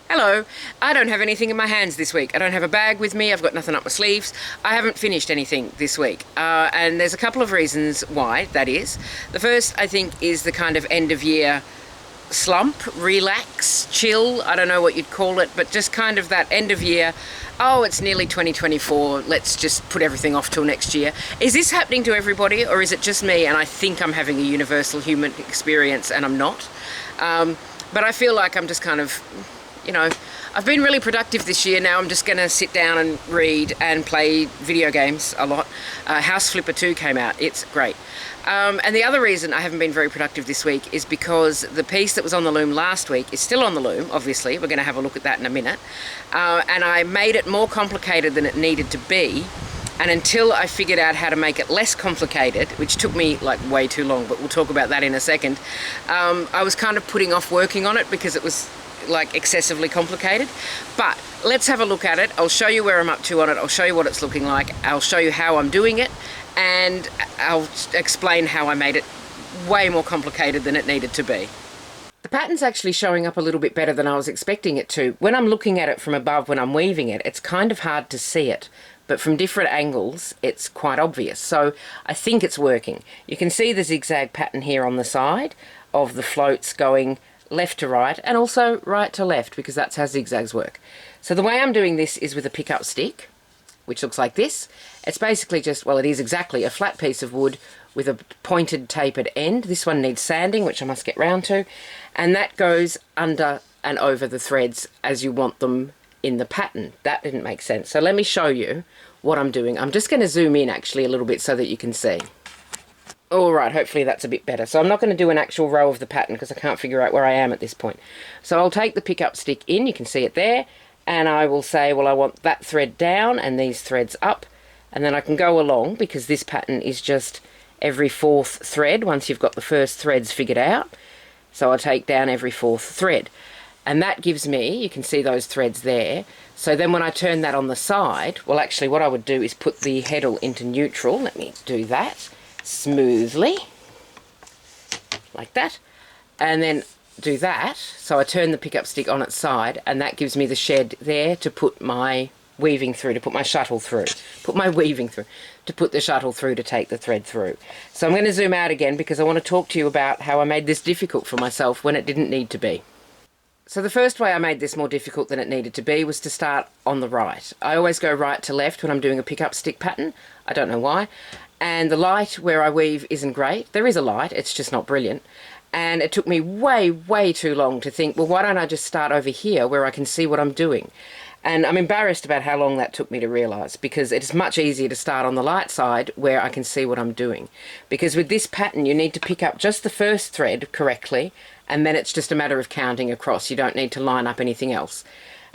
Hello. I don't have anything in my hands this week. I don't have a bag with me. I've got nothing up my sleeves. I haven't finished anything this week. And there's a couple of reasons why that is. The first, I think, is the kind of end of year slump, relax, chill. I don't know what you'd call it, but just kind of that end of year. Oh, it's nearly 2024. Let's just put everything off till next year. Is this happening to everybody, or is it just me and I think I'm having a universal human experience and I'm not? But I feel like I'm just kind of, I've been really productive this year. Now I'm just going to sit down and read and play video games a lot. House Flipper 2 came out. It's great. And the other reason I haven't been very productive this week is because the piece that was on the loom last week is still on the loom, obviously. We're going to have a look at that in a minute. And I made it more complicated than it needed to be. And until I figured out how to make it less complicated, which took me like way too long, but we'll talk about that in a second, I was kind of putting off working on it because it was like excessively complicated. But let's have a look at it. I'll show you where I'm up to on it. I'll show you what it's looking like. I'll show you how I'm doing it, and I'll explain how I made it way more complicated than it needed to be. The pattern's actually showing up a little bit better than I was expecting it to. When I'm looking at it from above, when I'm weaving it, it's kind of hard to see it, but from different angles it's quite obvious. So I think it's working. You can see the zigzag pattern here on the side of the floats going left to right and also right to left, because that's how zigzags work. So the way I'm doing this is with a pickup stick, which looks like this. It's basically just, well, it is exactly a flat piece of wood with a pointed tapered end. This one needs sanding, which I must get round to, and that goes under and over the threads as you want them in the pattern. That didn't make sense. So let me show you what I'm doing. I'm just going to zoom in actually a little bit so that you can see. All right, hopefully that's a bit better. So I'm not going to do an actual row of the pattern because I can't figure out where I am at this point. So I'll take the pickup stick in, you can see it there, and I will say, well, I want that thread down and these threads up, and then I can go along, because this pattern is just every fourth thread once you've got the first threads figured out. So I take down every fourth thread, and that gives me, you can see those threads there. So then when I turn that on the side, well, actually what I would do is put the heddle into neutral. Let me do that smoothly like that, and then do that. So I turn the pickup stick on its side, and that gives me the shed there to put my weaving through, to put my shuttle through, to put the shuttle through to take the thread through. So I'm going to zoom out again because I want to talk to you about how I made this difficult for myself when it didn't need to be. So the first way I made this more difficult than it needed to be was to start on the right. I always go right to left when I'm doing a pickup stick pattern. I don't know why. And the light where I weave isn't great. There is a light, it's just not brilliant. And it took me way too long to think, well, why don't I just start over here where I can see what I'm doing? And I'm embarrassed about how long that took me to realise, because it's much easier to start on the light side where I can see what I'm doing. Because with this pattern, you need to pick up just the first thread correctly, and then it's just a matter of counting across. You don't need to line up anything else.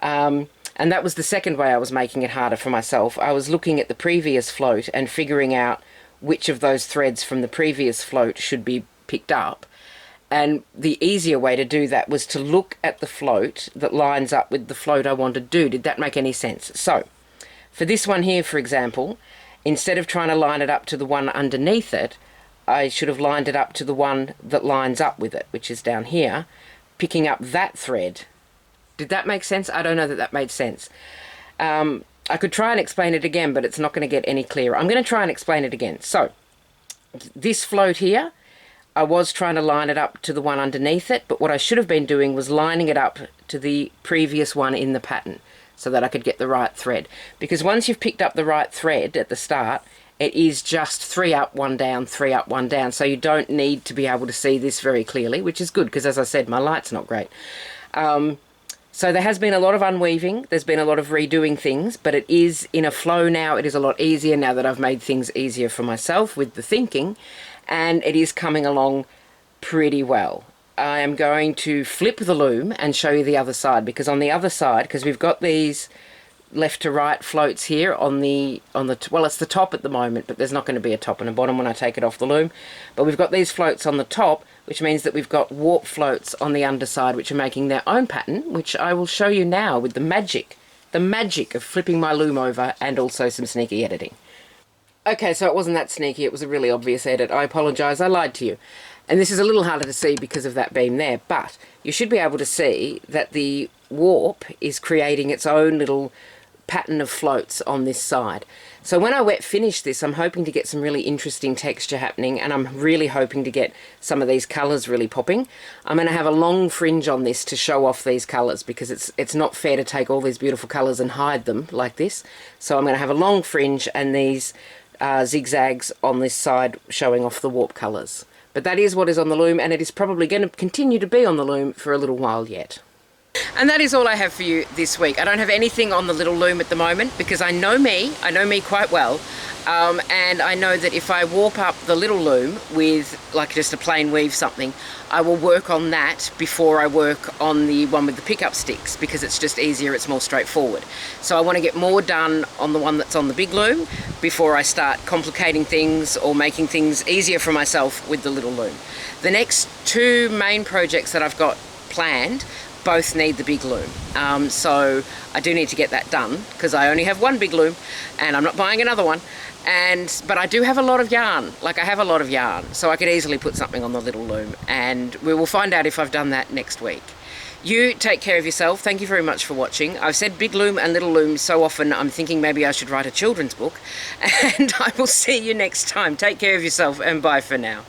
And that was the second way I was making it harder for myself. I was looking at the previous float and figuring out which of those threads from the previous float should be picked up. And the easier way to do that was to look at the float that lines up with the float I want to do. Did that make any sense? So, for this one here, for example, instead of trying to line it up to the one underneath it, I should have lined it up to the one that lines up with it, which is down here, picking up that thread. Did that make sense? I don't know that that made sense. I could try and explain it again, but it's not going to get any clearer. I'm going to try and explain it again. So, this float here, I was trying to line it up to the one underneath it, but what I should have been doing was lining it up to the previous one in the pattern so that I could get the right thread. Because once you've picked up the right thread at the start, it is just 3 up, 1 down, 3 up, 1 down. So you don't need to be able to see this very clearly, which is good because, as I said, my light's not great. So there has been a lot of unweaving, there's been a lot of redoing things, but it is in a flow now. It is a lot easier now that I've made things easier for myself with the thinking, and it is coming along pretty well. I am going to flip the loom and show you the other side, because on the other side, because we've got these left to right floats here on the well, it's the top at the moment, but there's not going to be a top and a bottom when I take it off the loom. But we've got these floats on the top, which means that we've got warp floats on the underside, which are making their own pattern, which I will show you now with the magic of flipping my loom over and also some sneaky editing. Okay, so it wasn't that sneaky, it was a really obvious edit. I apologise, I lied to you. And this is a little harder to see because of that beam there, but you should be able to see that the warp is creating its own little pattern of floats on this side. So when I wet finish this, I'm hoping to get some really interesting texture happening, and I'm really hoping to get some of these colours really popping. I'm going to have a long fringe on this to show off these colours, because it's not fair to take all these beautiful colours and hide them like this. So I'm going to have a long fringe and these zigzags on this side showing off the warp colours. But that is what is on the loom, and it is probably going to continue to be on the loom for a little while yet. And that is all I have for you this week. I don't have anything on the little loom at the moment because I know me quite well, and I know that if I warp up the little loom with like just a plain weave something, I will work on that before I work on the one with the pickup sticks, because it's just easier, it's more straightforward. So I want to get more done on the one that's on the big loom before I start complicating things or making things easier for myself with the little loom. The next two main projects that I've got planned both need the big loom, so I do need to get that done because I only have one big loom and I'm not buying another one. But I do have a lot of yarn, I have a lot of yarn, so I could easily put something on the little loom, and we will find out if I've done that next week. You take care of yourself. Thank you very much for watching. I've said big loom and little loom so often I'm thinking maybe I should write a children's book, and I will see you next time. Take care of yourself and bye for now.